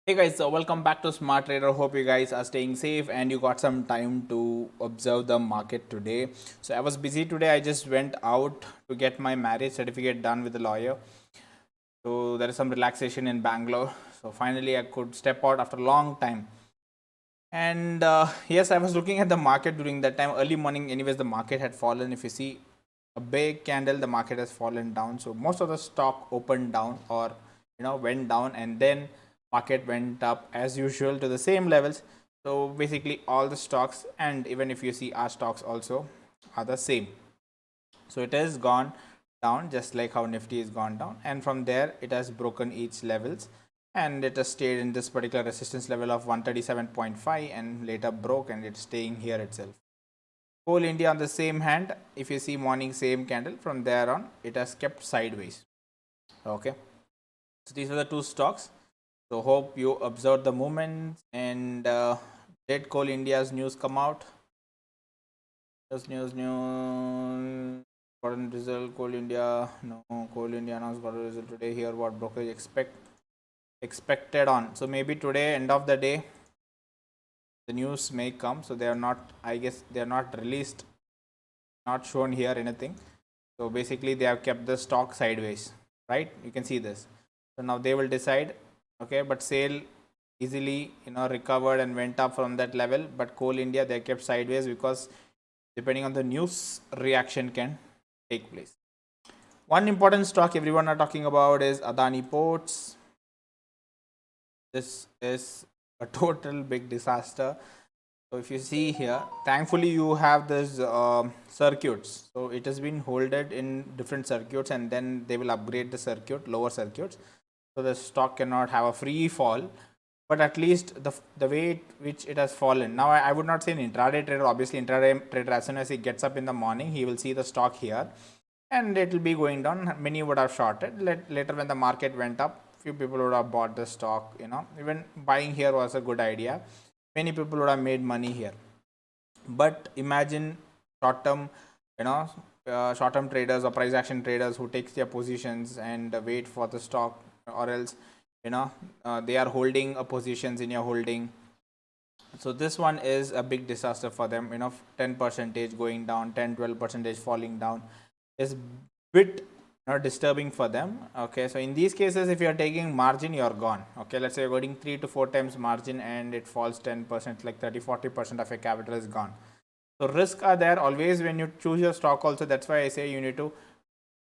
Hey guys, so welcome back to Smart Trader. Hope you guys are staying safe and you got some time to observe the market today. So I was busy today. I just went out to get my marriage certificate done with the lawyer. So there is some relaxation in Bangalore. So finally I could step out after a long time. And yes, I was looking at the market during that time. Early morning, anyways, the market had fallen. If you see a big candle, the market has fallen down. So most of the stock opened down or went down, and then market went up as usual to the same levels. So basically all the stocks, and even if you see our stocks also, are the same. So it has gone down just like how Nifty has gone down, and from there it has broken each levels, and it has stayed in this particular resistance level of 137.5 and later broke, and it's staying here itself. Coal India on the same hand, if you see morning same candle, from there on it has kept sideways. Okay, so these are the two stocks. So hope you observed the movements. And did Coal India's news come out? News. Important result. Coal India. No, Coal India announced got a result today. Here, what brokerage expected on. So maybe today, end of the day, the news may come. So they are not. I guess they are not released, not shown here anything. So basically, they have kept the stock sideways, right? You can see this. So now they will decide. Okay, but sale easily recovered and went up from that level. But Coal India, they kept sideways because depending on the news, reaction can take place. One important stock everyone are talking about is Adani Ports. This is a total big disaster. So if you see here, thankfully you have this circuits. So it has been holded in different circuits, and then they will upgrade the circuit, lower circuits. So the stock cannot have a free fall, but at least the way which it has fallen. Now I would not say an intraday trader. Obviously, intraday trader, as soon as he gets up in the morning, he will see the stock here, and it will be going down. Many would have shorted. Later when the market went up, few people would have bought the stock. Even buying here was a good idea. Many people would have made money here. But imagine short term, short term traders or price action traders who takes their positions and wait for the stock, or else they are holding a positions in your holding. So this one is a big disaster for them. 10 percentage going down, 10-12 percentage falling down is bit disturbing for them. Okay, so in these cases, if you are taking margin, you are gone. Okay, let's say you're getting 3 to 4 times margin and it falls 10%, like 30-40% of your capital is gone. So risk are there always when you choose your stock also. That's why I say you need to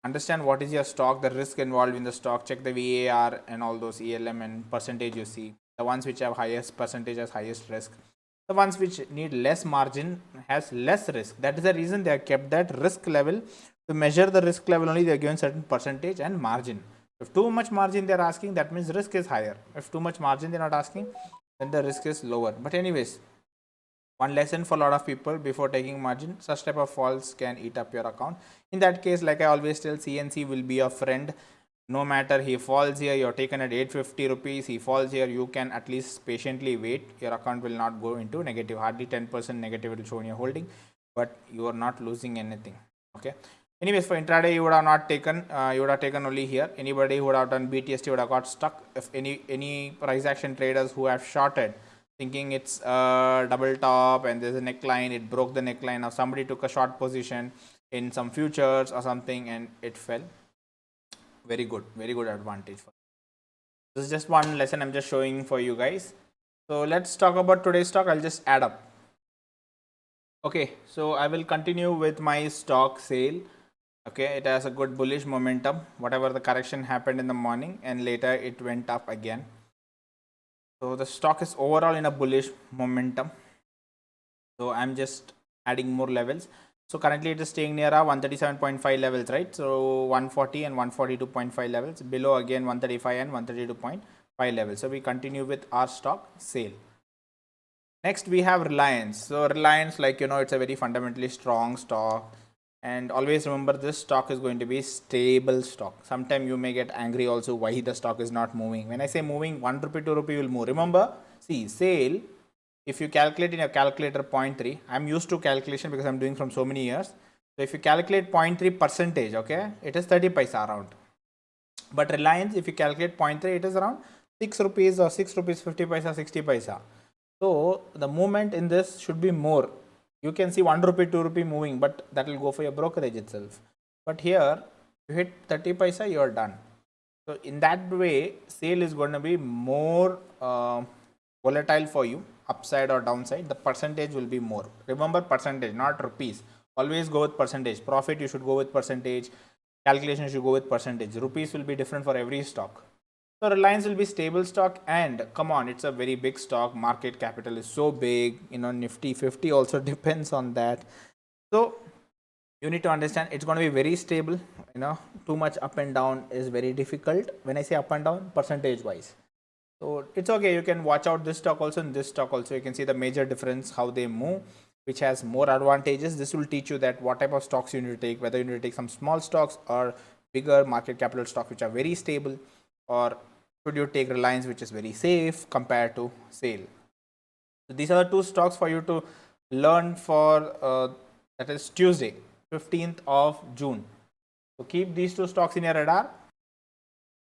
understand what is your stock, the risk involved in the stock, check the VAR and all those ELM and percentage you see. The ones which have highest percentage has highest risk. The ones which need less margin has less risk. That is the reason they have kept that risk level. To measure the risk level only, they are given certain percentage and margin. If too much margin they are asking, that means risk is higher. If too much margin they are not asking, then the risk is lower. But anyways, one lesson for a lot of people: before taking margin, such type of falls can eat up your account. In that case, like I always tell, CNC will be a friend. No matter he falls here, you're taken at 850 rupees, he falls here, you can at least patiently wait. Your account will not go into negative. Hardly 10% negative will show in your holding, but you are not losing anything. Okay. Anyways, for intraday, you would have not taken, you would have taken only here. Anybody who would have done BTST would have got stuck. If any price action traders who have shorted, thinking it's a double top and there's a neckline, it broke the neckline. Now somebody took a short position in some futures or something and it fell. Very good advantage. This is just one lesson I'm just showing for you guys. So let's talk about today's stock. I'll just add up. Okay, so I will continue with my stock sale. Okay, it has a good bullish momentum. Whatever the correction happened in the morning, and later it went up again. So the stock is overall in a bullish momentum. So I'm just adding more levels. So currently it is staying near our 137.5 levels, right? So 140 and 142.5 levels. Below again 135 and 132.5 levels. So we continue with our stock sale. Next we have Reliance. So Reliance, like it's a very fundamentally strong stock. And always remember, this stock is going to be stable stock. Sometimes you may get angry also why the stock is not moving. When I say moving, 1 rupee, 2 rupee will move. Remember, see, sale, if you calculate in your calculator 0.3, I'm used to calculation because I'm doing from so many years. So if you calculate 0.3 percentage, okay, it is 30 paisa around. But Reliance, if you calculate 0.3, it is around 6 rupees or 6 rupees 50 paisa, 60 paisa. So the movement in this should be more. You can see 1 rupee, 2 rupee moving, but that will go for your brokerage itself. But here, you hit 30 paisa, you are done. So in that way, sale is going to be more volatile for you, upside or downside. The percentage will be more. Remember percentage, not rupees. Always go with percentage. Profit you should go with percentage. Calculation you should go with percentage. Rupees will be different for every stock. So Reliance will be stable stock, and come on, it's a very big stock. Market capital is so big. Nifty 50 also depends on that. So you need to understand it's going to be very stable. Too much up and down is very difficult. When I say up and down, percentage wise. So it's okay. You can watch out this stock also and this stock also. You can see the major difference, how they move, which has more advantages. This will teach you that what type of stocks you need to take, whether you need to take some small stocks or bigger market capital stocks which are very stable, or should you take Reliance, which is very safe compared to SAIL. So these are the two stocks for you to learn for that is Tuesday, 15th of June. So keep these two stocks in your radar.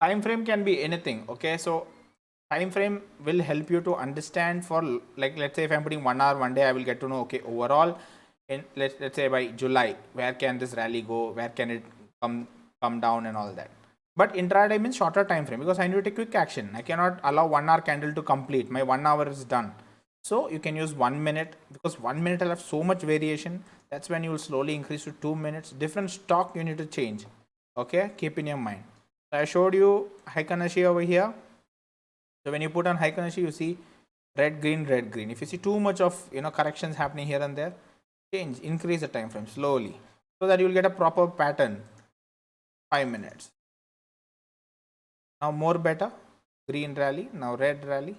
Time frame can be anything. Okay, so time frame will help you to understand for, like, let's say if I'm putting 1 hour one day, I will get to know, okay, overall in let's say by July, where can this rally go, where can it come down and all that. But intraday means shorter time frame, because I need to take quick action. I cannot allow 1 hour candle to complete. My 1 hour is done. So you can use 1 minute, because 1 minute will have so much variation. That's when you will slowly increase to 2 minutes. Different stock you need to change. Okay, keep in your mind. So I showed you Heikkanashi over here. So when you put on Heikkanashi, you see red, green, red, green. If you see too much of corrections happening here and there, increase the time frame slowly, so that you will get a proper pattern. 5 minutes. Now more better, green rally, now red rally.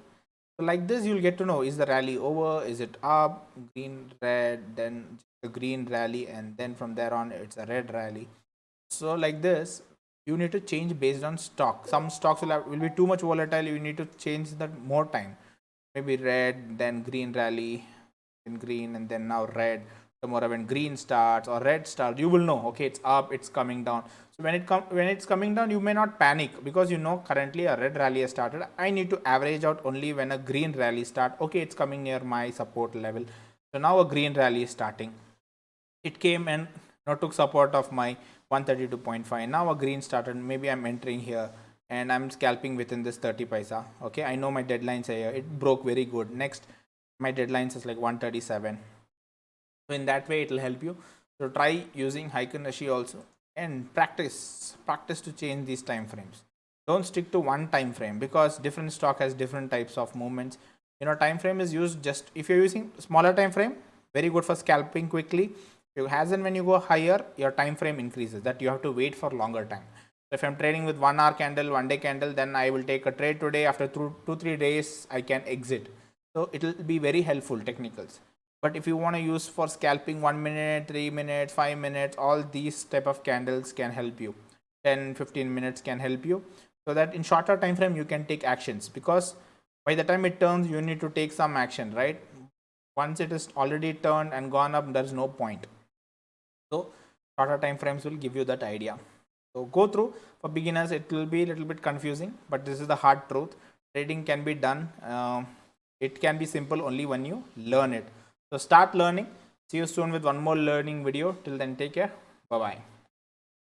So like this, you'll get to know, is the rally over, is it up, green, red, then the green rally, and then from there on it's a red rally. So like this, you need to change based on stock. Some stocks will be too much volatile. You need to change that more time. Maybe red, then green rally, then green, and then now red. Tomorrow when green starts or red starts, you will know, okay, it's up, it's coming down. So when it's coming down, you may not panic, because currently a red rally has started. I need to average out only when a green rally start. Okay, it's coming near my support level. So now a green rally is starting. It came and took support of my 132.5. Now a green started. Maybe I'm entering here and I'm scalping within this 30 paisa. Okay, I know my deadlines are here. It broke very good. Next, my deadlines is like 137. So in that way, it will help you. So try using Heikkanashi also, and practice to change these time frames. Don't stick to one time frame, because different stock has different types of movements. Time frame is used just if you're using smaller time frame, very good for scalping quickly. As and when you go higher, your time frame increases, that you have to wait for longer time. So if I'm trading with 1 hour candle, 1 day candle, then I will take a trade today. After 2-3 days, I can exit. So it will be very helpful technicals. But if you want to use for scalping 1 minute, 3 minutes, 5 minutes, all these type of candles can help you. 10-15 minutes can help you, so that in shorter time frame you can take actions, because by the time it turns, you need to take some action, right? Once it is already turned and gone up, there's no point. So shorter time frames will give you that idea. So go through. For beginners, it will be a little bit confusing, but this is the hard truth. Trading can be done. It can be simple only when you learn it. So start learning. See you soon with one more learning video. Till then, take care. Bye bye.